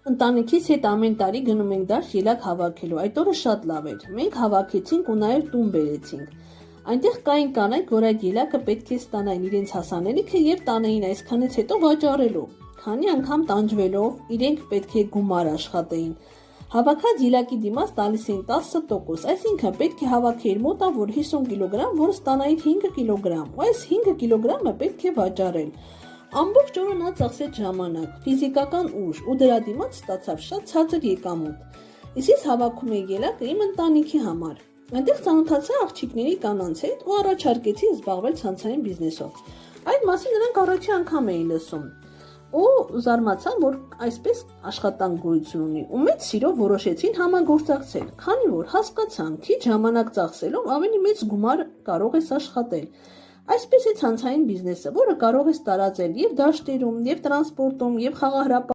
Ընտանիքից հետ ամեն տարի գնում ենք դաշտ ելակ հավաքելու, այդ օրը շատ լավ էր, մենք հավաքեցինք ու նաև տուն բերեցինք, այնտեղ կային կանայք, որ այդ ելակը պետք է ստանային իրենց հասանելիքը և տանեին այսքանից հետո վաճառելու, քանի անգամ տանջվելով իրենք պետք է գումար աշխատեին, հավաքած ելակի դիմաց տալիս էին 10%, այսինքն պետք է հավաքեիր մոտավոր 50 կիլոգրամ, որ ստանայիր 5 կիլոգրամ, ու այս 5 կիլոգրամը պետք է վաճառել, ամբողջ օրը նա ծախսեց ժամանակ, ֆիզիկական ուժ ու դրա դիմաց ստացավ շատ ցածր եկամուտ, իսկ ես հավաքում էի ելակը իմ ընտանիքի համար, այնտեղ ծանոթացա աղջիկների կանանց հետ ու առաջարկեցի զբաղվել ցանցային բիզնեսով, այդ մասին նրանք առաջի անգամ էին լսում ու զարմացան, որ այսպես աշխատանք գոյություն ունի ու մեծ սիրով որոշեցին համագործակցել, քանի որ հասկացան, քիչ ժամանակ ծախսելով ավելի մեծ գումար կարող ես աշխատել, այսպես է ցանցային բիզնեսը, որը կարող ես տարածել և դաշտերում, և տրանսպորտում, և խաղահրապարակում